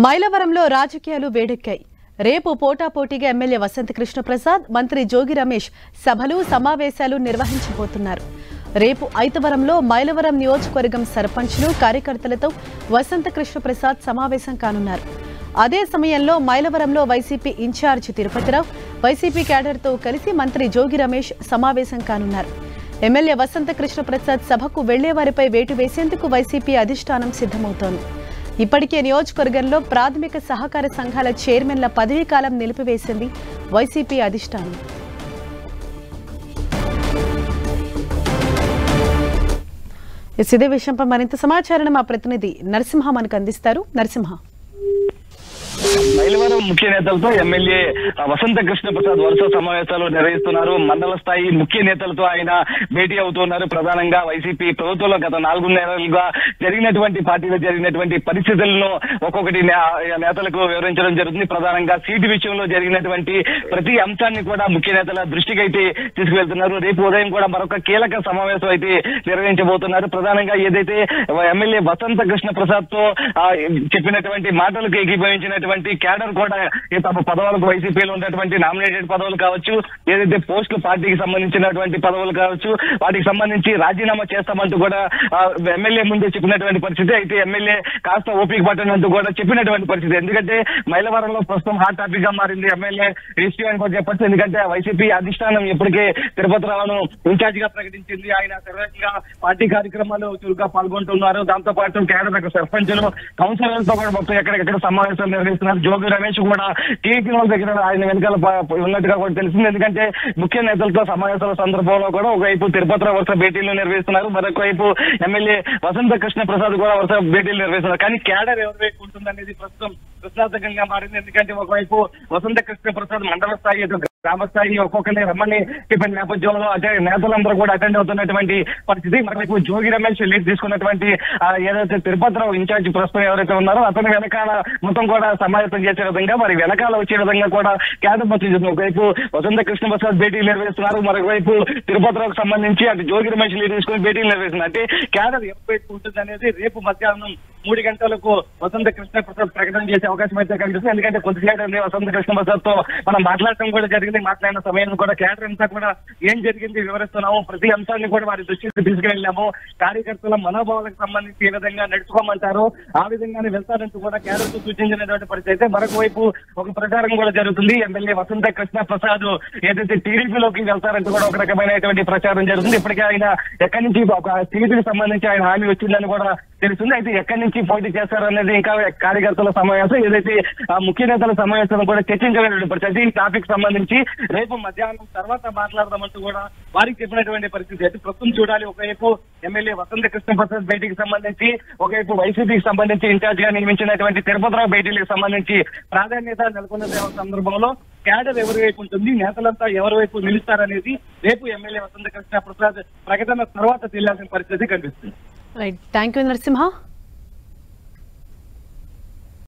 మైలవరంలో రాజకీయాలు వేడెక్కాయి. రేపు పోటాపోటీగా ఎమ్మెల్యే వసంత కృష్ణ ప్రసాద్, మంత్రి జోగి రమేష్ సభలు సమావేశాలు నిర్వహించబోతున్నారు. రేపు ఐతవరంలో మైలవరం నియోజకవర్గం సర్పంచ్లు, కార్యకర్తలతో వసంత కృష్ణ ప్రసాద్ సమావేశం కానున్నారు. అదే సమయంలో మైలవరంలో వైసీపీ ఇన్ఛార్జ్ తిరుపతిరావు, వైసీపీ క్యాడర్తో కలిసి మంత్రి జోగి రమేష్ సమావేశం కానున్నారు. ఎమ్మెల్యే వసంత కృష్ణ ప్రసాద్ సభకు వెళ్లేవారిపై వేటు వేసేందుకు వైసీపీ అధిష్టానం సిద్ధమవుతోంది. ఇప్పటికే నియోజకవర్గంలో ప్రాథమిక సహకార సంఘాల చైర్మన్ల పదవీకాలం నిలిపివేసింది వైసీపీ అధిష్టానం. ఇదే విషయంపై మరింత సమాచారం మా ప్రతినిధి నరసింహ మనకు అందిస్తారు. నరసింహ, మైలవరం ముఖ్య నేతలతో ఎమ్మెల్యే వసంత కృష్ణ ప్రసాద్ వరుస సమావేశాలు నిర్వహిస్తున్నారు. మండల స్థాయి ముఖ్య నేతలతో ఆయన భేటీ అవుతున్నారు. ప్రధానంగా వైసీపీ ప్రభుత్వంలో గత 4 నెలలుగా జరిగినటువంటి పార్టీలో జరిగినటువంటి పరిస్థితులను ఒక్కొక్కటి నేతలకు వివరించడం జరుగుతుంది. ప్రధానంగా సీటు విషయంలో జరిగినటువంటి ప్రతి అంశాన్ని కూడా ముఖ్య నేతల దృష్టికి అయితే తీసుకువెళ్తున్నారు. రేపు ఉదయం కూడా మరొక కీలక సమావేశం అయితే నిర్వహించబోతున్నారు. ప్రధానంగా ఏదైతే ఎమ్మెల్యే వసంత కృష్ణ ప్రసాద్ తో చెప్పినటువంటి మాటలకు ఏకీభవించినటువంటి క్యాడర్ కూడా తమ పదవులకు వైసీపీలో ఉన్నటువంటి నామినేటెడ్ పదవులు కావచ్చు, ఏదైతే పోస్టులు పార్టీకి సంబంధించినటువంటి పదవులు కావచ్చు, వాటికి సంబంధించి రాజీనామా చేస్తామంటూ కూడా ఎమ్మెల్యే ముందే చెప్పినటువంటి పరిస్థితి. అయితే ఎమ్మెల్యే కాస్త ఓపిక పట్టనంటూ కూడా చెప్పినటువంటి పరిస్థితి. ఎందుకంటే మైలవరంలో ప్రస్తుతం హాట్ టాపిక్ గా మారింది ఎమ్మెల్యే ఇష్యూ అని కూడా చెప్పచ్చు. ఎందుకంటే వైసీపీ అధిష్టానం ఇప్పటికే తిరుపతిరావును ఇన్ఛార్జ్ గా ప్రకటించింది. ఆయన సర్వేగా పార్టీ కార్యక్రమాలు చురుగ్గా పాల్గొంటున్నారు. దాంతో పాటు కేడర్ సర్పంచులు, కౌన్సిలర్లతో కూడా మొత్తం ఎక్కడెక్కడ సమావేశాలు నిర్వహిస్తున్నారు. జోగి రమేష్ కూడా టీడీపీ దగ్గర ఆయన వెనకాల ఉన్నట్టుగా కూడా తెలిసింది. ఎందుకంటే ముఖ్య నేతలతో సమావేశాల సందర్భంలో కూడా ఒకవైపు తిరుపతిరావు వరుస భేటీలు నిర్వహిస్తున్నారు, మరొకవైపు ఎమ్మెల్యే వసంత కృష్ణ ప్రసాద్ కూడా వరుస భేటీలు నిర్వహిస్తున్నారు. కానీ క్యాడర్ ఎవరి వైపు ఉంటుందనేది ప్రస్తుతం ప్రశ్నార్థకంగా మారింది. ఎందుకంటే ఒకవైపు వసంత కృష్ణ ప్రసాద్ మండల స్థాయి, గ్రామ స్థాయి ఒక్కొక్కరిని రమ్మని చెప్పిన నేపథ్యంలో అంటే నేతలందరూ కూడా అటెండ్ అవుతున్నటువంటి పరిస్థితి. మరోవైపు జోగి రమేష్ లీడ్ తీసుకున్నటువంటి ఏదైతే తిరుపతిరావు ఇన్ఛార్జ్ ప్రస్తుతం ఎవరైతే ఉన్నారో అతని వెనకాల మొత్తం కూడా సమావేశం చేసే విధంగా, మరి వెనకాల వచ్చే విధంగా కూడా క్యాడర్ మొత్తం చేస్తుంది. ఒకవైపు వసంత కృష్ణ ప్రసాద్ భేటీలు నిర్వహిస్తున్నారు, మరొకవైపు తిరుపతిరావుకు సంబంధించి అటు జోగి రమేష్ లీడ్ తీసుకుని భేటీలు నిర్వహిస్తున్నారు. అంటే క్యాడర్ ఎవరి ఉంటుంది అనేది రేపు మధ్యాహ్నం 3 గంటలకు వసంత కృష్ణ ప్రసాద్ ప్రకటన చేసే అవకాశం అయితే కనిపిస్తుంది. ఎందుకంటే కొద్దిసేపు వసంత కృష్ణ ప్రసాద్ తో మనం మాట్లాడటం కూడా జరిగింది. మాట్లాడిన సమయం కూడా క్యాడర్ అంతా కూడా ఏం జరిగింది వివరిస్తున్నాము, ప్రతి అంశాన్ని కూడా వారి దృష్టికి తీసుకెళ్లాము. కార్యకర్తల మనోభావాలకు సంబంధించి ఏ విధంగా నడుచుకోమంటారో ఆ విధంగానే వెళ్తారంటూ కూడా క్యాడర్ కు సూచించినటువంటి పరిస్థితి అయితే మరొక వైపు ఒక ప్రచారం కూడా జరుగుతుంది. ఎమ్మెల్యే వసంత కృష్ణ ప్రసాద్ ఏదైతే టీడీపీలోకి వెళ్తారంటూ కూడా ఒక రకమైనటువంటి ప్రచారం జరుగుతుంది. ఇప్పటికే ఆయన ఎక్కడి నుంచి ఒక సీటుకి సంబంధించి ఆయన హామీ వచ్చిందని కూడా తెలుస్తుంది. అయితే ఎక్కడి నుంచి పోటీ చేస్తారనేది ఇంకా కార్యకర్తల సమావేశం, ఏదైతే ముఖ్య నేతల సమావేశం కూడా చర్చించలేనటువంటి పరిస్థితి. ఈ టాపిక్ సంబంధించి రేపు మధ్యాహ్నం తర్వాత మాట్లాడదామంటూ కూడా వారికి చెప్పినటువంటి పరిస్థితి అయితే ప్రస్తుతం చూడాలి. ఒకవైపు ఎమ్మెల్యే వసంత కృష్ణ ప్రసాద్ భేటీకి సంబంధించి, ఒకవైపు వైసీపీకి సంబంధించి ఇన్ఛార్జ్ గా నియమించినటువంటి తిరుపతిరావు భేటీలకు సంబంధించి ప్రాధాన్యత నెలకొన్న సందర్భంలో క్యాడర్ ఎవరి వైపు ఉంటుంది, నేతలంతా ఎవరి వైపు నిలుస్తారనేది రేపు ఎమ్మెల్యే వసంత కృష్ణ ప్రసాద్ ప్రకటన తర్వాత తెలియాల్సిన పరిస్థితి కనిపిస్తుంది. Right, thank you Narasimha.